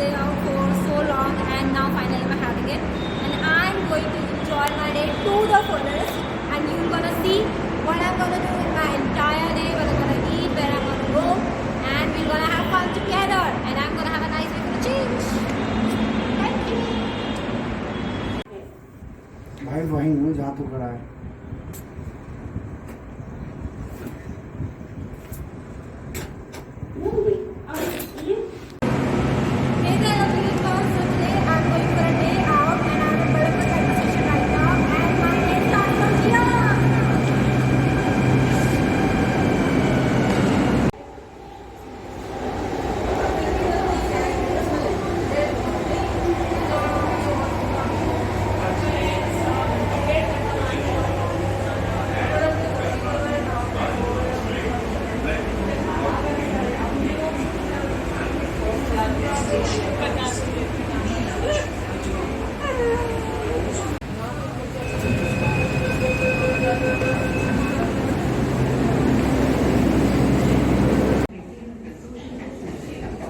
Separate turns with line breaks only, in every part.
day out for so long, and now finally we're having it. And I'm going to enjoy my day to the fullest. And you're gonna see what I'm gonna do in my entire day, what I'm gonna eat, where I'm gonna go, and we're gonna have fun together. And I'm gonna have a nice way for a change. Thank you.
भाई वहीं हूँ जहाँ तू खड़ा है।
Hey there, lovely people. So today I'm going for a day out, and I'm in Balapur metro station right now, and my day starts from here.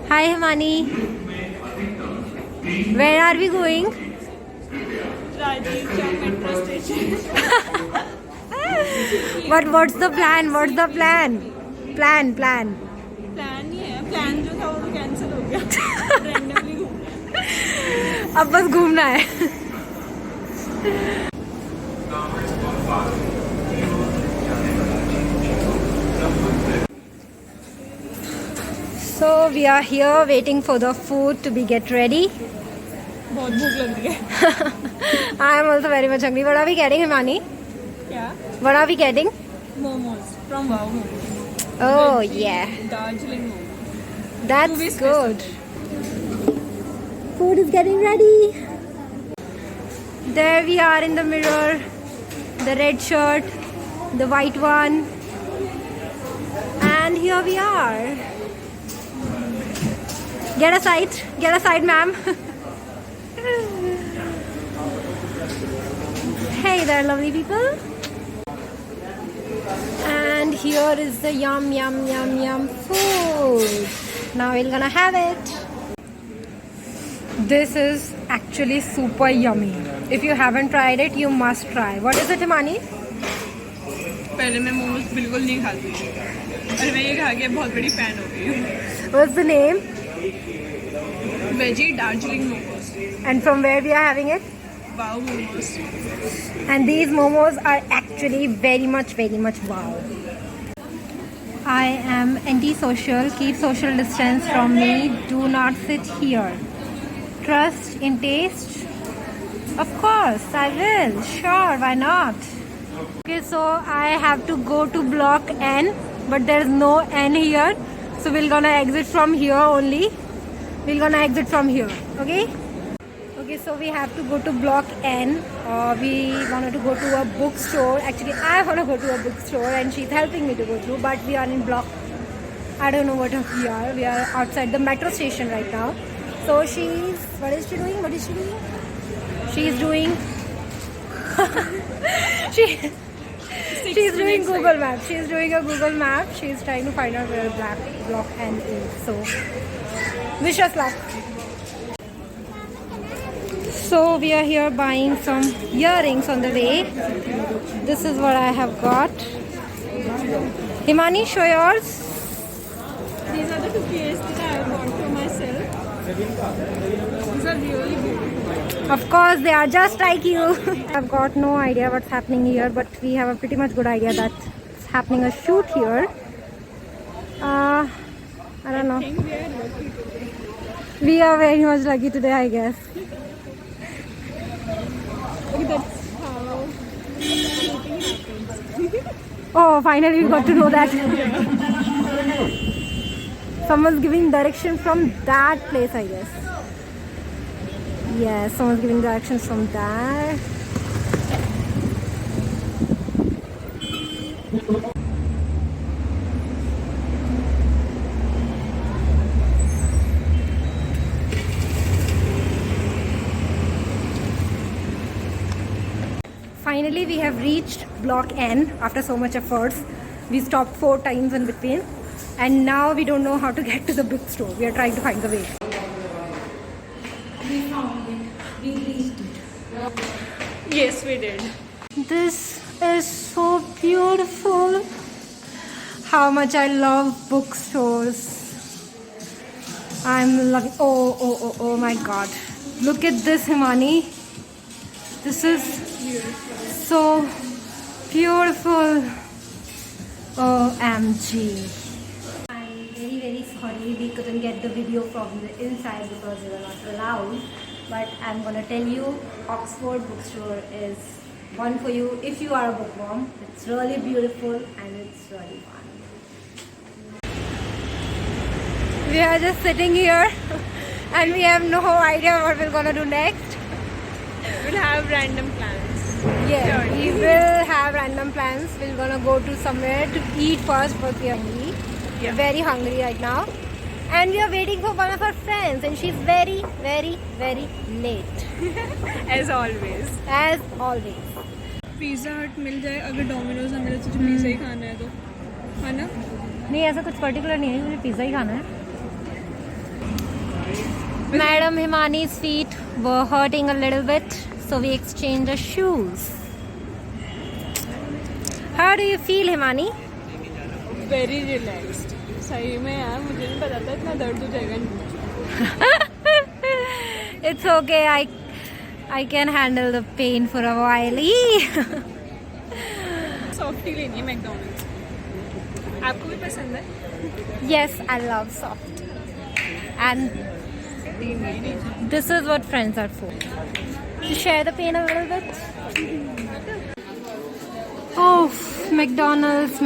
Hi Himani, where are we going?
Rajiv Chowk metro station.
But what's the plan? What's the plan? Plan.
Plan ही है, plan जो था वो तो cancel हो गया। Randomly घूम
अब बस घूमना है। So we are here waiting for the food to be get ready.
बहुत भूख लग रही है।
I am also very much hungry. What are we getting, Himani?
क्या?
What are we getting?
Momos from Wow Momos.
Oh yeah,
Darjeeling Momos.
that's
be
good. Food is getting ready. There we are in the mirror. The red shirt, the white one, and here we are. Get aside, ma'am. Hey there, lovely people. And here is the yum food. Now we're gonna have it. This is actually super yummy. If you haven't tried it, you must try. What is it, Himani?
पहले मैं मोमोज बिल्कुल नहीं खाती थी, और मैं ये खा के बहुत बड़ी फैन हो गई हूँ।
What's the name?
Veggie Darjeeling momos,
And from where we are having it?
Wow momos.
And these momos are actually very much wow. I am antisocial. Keep social distance from me. Do not sit here. Trust in taste? Of course, I will. Sure, why not? Okay, so I have to go to block N, but there's no N here. So we're gonna exit from here only. We're gonna exit from here, okay? Okay, so we have to go to block N. We wanted to go to a bookstore. Actually, I want to go to a bookstore and she's helping me to go through. But we are in block, I don't know what we are. We are outside the metro station right now. So what is she doing? She's doing, she's doing Google Maps. She's doing a Google Map. She's trying to find out where block N is. So, wish us luck. So we are here buying some earrings on the way. This is what I have got. Himani, show yours.
These are the two pairs that I have bought for myself. These are really good.
Of course, they are just like you. I've got no idea what's happening here, but we have a pretty much good idea that's happening a shoot here. I don't know.
I think we are lucky today.
We are very much lucky today, I guess.
Okay, that's how shooting happens.
Oh, finally we got to know that. Someone's giving direction from that place, I guess. Yes, someone's giving directions from there. Finally, we have reached block N after so much efforts. We stopped 4 times in between, and now we don't know how to get to the bookstore. We are trying to find the way. We reached it.
Yes, we did.
This is so beautiful. How much I love bookstores. I'm loving. Oh my God! Look at this, Himani. This is so beautiful. OMG. I'm very sorry we couldn't get the video from the inside because we were not allowed. But I'm gonna tell you, Oxford Bookstore is one for you if you are a bookworm. It's really beautiful and it's really fun. We are just sitting here and we have no idea what we're gonna do next.
We'll have random plans.
Yeah,
Sure.
we will have random plans. We're gonna go to somewhere to eat first because we are hungry.
Yeah.
We're very hungry right now. And we are waiting for one of our friends and she's very late.
As always.
As always.
Pizza हट मिल जाए अगर Domino's ना मिले तो तुझे pizza ही खाना है तो है ना
नहीं ऐसा कुछ पर्टिकुलर नहीं है मुझे पिज़्ज़ा ही खाना है. Madam Himani's feet were hurting a little bit, so we exchanged our shoes. How do you feel, Himani?
Very relaxed सही में यार मुझे नहीं पता था इतना दर्द हो जाएगा.
It's okay. I can handle the pain for a while.
Softy लेनी है मैकडॉनल्ड्स. आपको भी पसंद है?
Yes, I love soft. And this is what friends are for. To share the pain a little bit. Oh, McDonald's.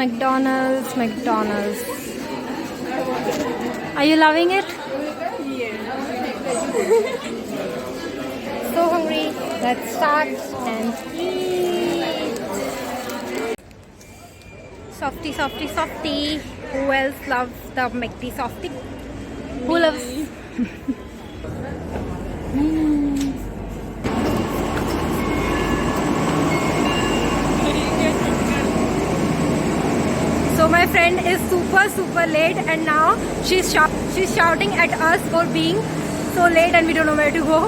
Are you loving it? So hungry. Let's start and eat. Softy. Who else loves the McD softy? Who loves? So my friend is super late and now she's shouting at us for being so late and we don't know where to go.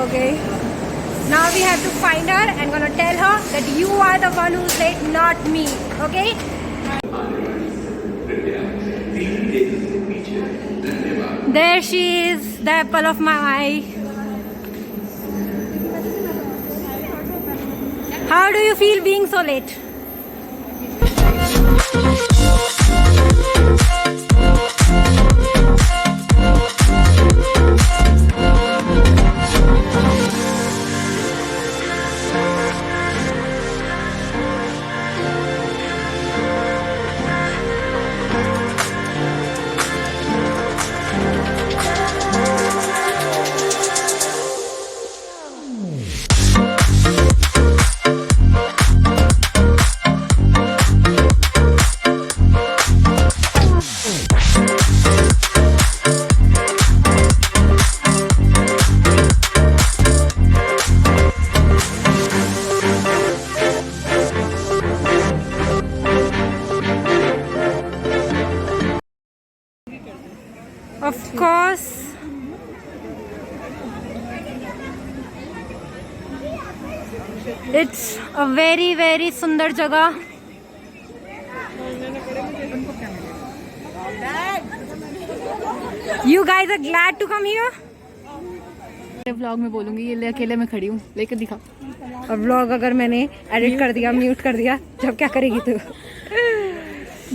Okay. Now we have to find her and gonna tell her that you are the one who's late, not me. Okay? There she is, the apple of my eye. How do you feel being so late? Of course. It's a very सुंदर जगह. You guys are glad to come here?
Vlog में बोलूंगी ये ले अकेले मैं खड़ी हूँ लेकर दिखा.
और व्लॉग अगर मैंने एडिट कर दिया, म्यूट कर दिया, जब क्या करेगी तू?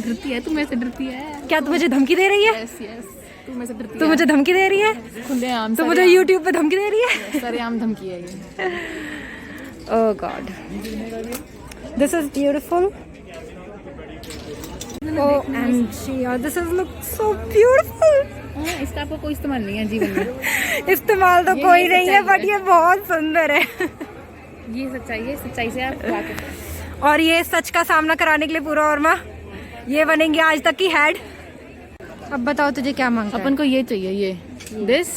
डरती है तू मेरे से डरती है.
क्या तू मुझे धमकी दे रही है?
यस तू मेरे से डरती
तू
है.
मुझे धमकी दे रही है?
खुलेआम
तू मुझे YouTube पे धमकी दे रही है?
सरेआम धमकी है ये.
Oh God. This is beautiful. OMG, this is look so beautiful.
इसका आपको कोई इस्तेमाल नहीं है जीवन में.
इस्तेमाल तो कोई नहीं है बट ये बहुत सुंदर है.
ये सच्चाई से आप वाकिफ.
और ये सच का सामना कराने के लिए पूरा वर्मा ये बनेंगे आज तक की हेड. अब बताओ तुझे क्या मांगता
अपन को ये चाहिए ये दिस.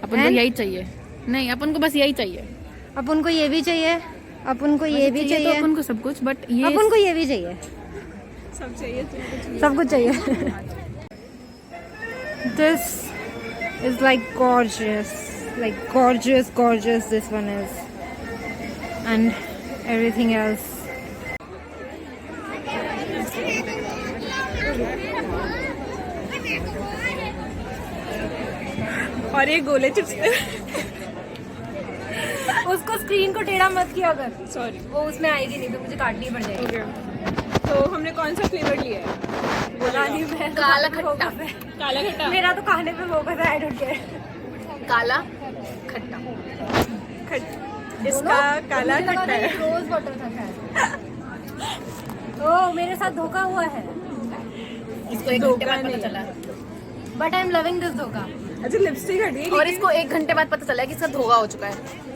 अपन को
And?
यही चाहिए. नहीं अपन को बस यही चाहिए.
अपन को ये भी चाहिए, अपन को ये भी
तो
चाहिए,
अपन को सब कुछ बट ये
अपन को ये भी चाहिए,
सब चाहिए
सब कुछ चाहिए. This is like gorgeous. like gorgeous, gorgeous this one is, and everything else.
और ये गोले चिप्स
उसको स्क्रीन को टेढ़ा मत किया कर,
सॉरी।
वो उसमें आएगी नहीं तो मुझे काटनी पड़ जाएगी।
ओके, तो हमने कौन सा फ्लेवर लिया है?
पता नहीं, मैं
काला खट्टा।
काला खट्टा।
मेरा तो खाने पे फोकस है, आई डोंट केयर।
काला खट्टा।
इसका काला खट्टा है।
रोज वाटर था शायद। ओह, मेरे साथ धोखा हुआ है।
इसको 1 घंटे बाद पता चला,
but I am loving this धोखा।
अच्छा, लिपस्टिक हटी है
और इसको 1 घंटे बाद पता चला कि इसका धोखा हो चुका है।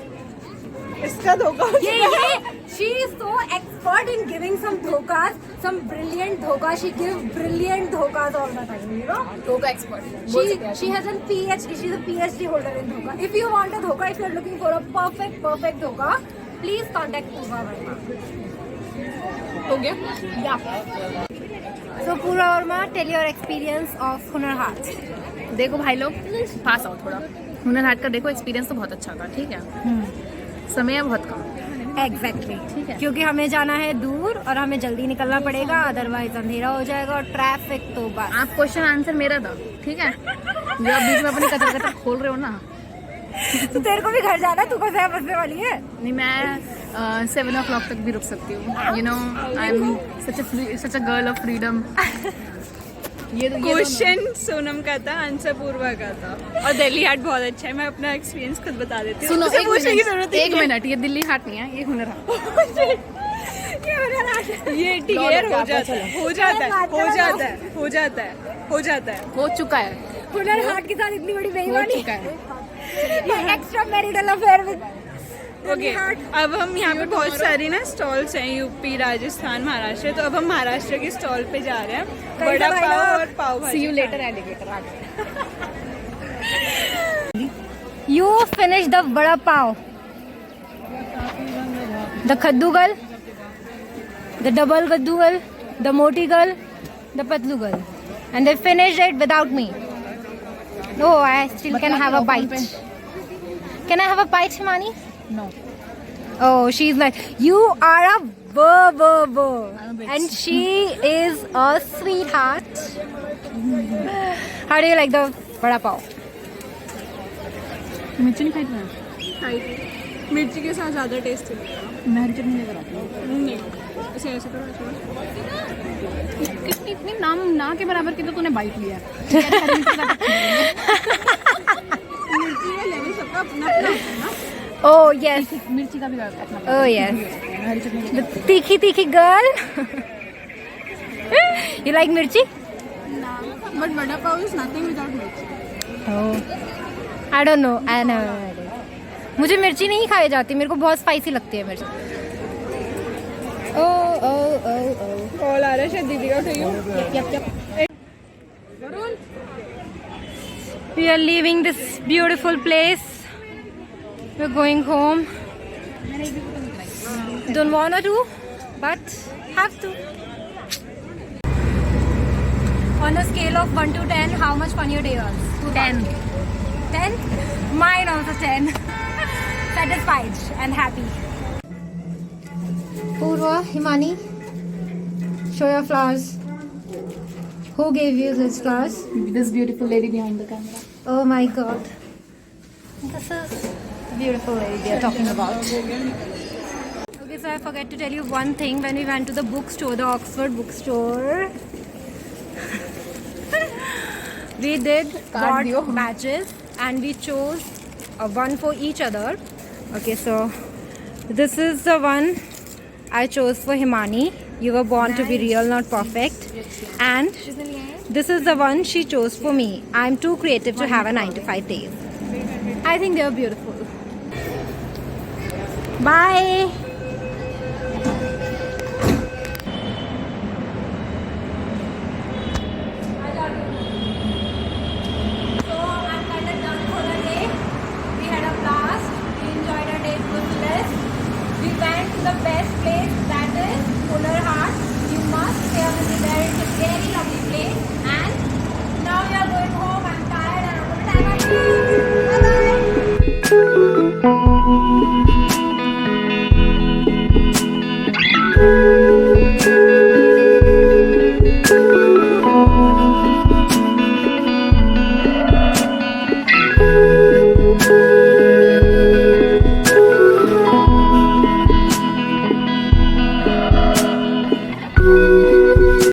इसका धोखा हो
ये
चुका है।
she is so expert in giving some dhokas, some brilliant dhokas. She gives brilliant dhokas all the time, you know.
धोखा expert.
She has a PhD. She's a PhD holder in dhoka. If you want a dhoka, if you're looking for a perfect dhoka, please contact Pooja Verma.
हो गया?
Yeah. So Pooja Verma, tell your experience of Hunar Haat.
देखो भाई लोग, पास आओ थोड़ा। हुनर हाट का देखो experience तो बहुत अच्छा था, ठीक है। समय है बहुत कम।
एग्जैक्टली,
ठीक है।
क्योंकि हमें जाना है दूर और हमें जल्दी निकलना पड़ेगा, अदरवाइज अंधेरा हो जाएगा और ट्रैफिक तो बस।
आप क्वेश्चन आंसर मेरा था, ठीक है। जो आप बीच में अपनी कचर खोल रहे हो ना।
तो तेरे को भी घर जाना है, तू कौन सा बसने वाली है?
नहीं, मैं 7 o'clock तक भी रुक सकती हूँ। You know, I am such a girl of freedom. ये
क्वेश्चन सोनम का था, आंसर पूर्वा का था। और दिल्ली हाट बहुत अच्छा है, मैं अपना एक्सपीरियंस खुद बता देती हूँ।
सुनो,
उसे पूछने की जरूरत
एक मिनट, ये दिल्ली हाट नहीं है, ये हुनर हाट।
ये क्लियर हो जाता है, हो जाता है, हो जाता है, हो जाता है, हो जाता है।
हो चुका है,
हुनर हाट के साथ इतनी बड़ी
हो
बेईमानी,
चुका है।
Extra marital affair with
okay, अब हम यहाँ पे बहुत सारी ना स्टॉल्स हैं, यूपी, राजस्थान, महाराष्ट्र। तो अब हम महाराष्ट्र के स्टॉल पे जा रहे हैं, बड़ा
भाई
पाव
लोग?
और pav bhaji.
See you later alligator.
You finish the vada pav, the kaddugal, the double kaddugal, the motigal, the patlugal, and they finished it without me. No, I still can have a bite. Can I have a bite, Himani?
No.
Oh, she's like, you are a and she is a sweetheart. How do you like the vada pav?
मिर्ची नहीं खाई तुम्हें?
खाई, मिर्ची के साथ ज़्यादा test है।
मैं हरी चटनी लेकर आती हूँ।
नहीं, ऐसे ऐसे करो, ऐसे करो।
इतनी नाम ना के बराबर की तो तूने बाइट लिया।
मिर्ची का लेवल सबका अपना अपना होता है ना।
Oh yes.
मिर्ची का भी अपना।
Oh yes.
Hari chutney.
The tikhi girl. You like mirchi?
But vada pav is nothing without mirchi.
Oh. I don't know. I never had it. मुझे मिर्ची नहीं खाई जाती, मेरे को बहुत स्पाइसी लगती है मिर्ची। Oh oh oh oh.
Call आ रहा है शायद दीदी का, उठाइयो।
Yep. We are leaving this beautiful place. We're going home. Don't wanna do, but have to. On a scale of 1 to 10, how much fun your day was? 10. 10? Mine also 10. Satisfied and happy. Purva, Himani, show your flowers. Who gave you these flowers?
This beautiful lady behind the camera.
Oh my god. This is the beautiful lady we are talking about. Okay, so I forgot to tell you one thing. When we went to the bookstore, the Oxford bookstore, we did got badges and we chose one for each other. Okay, so this is the one I chose for Himani. You were born to be real, not perfect. And this is the one she chose for me. I'm too creative to have a 9 to 5 days. I think they are beautiful. Bye.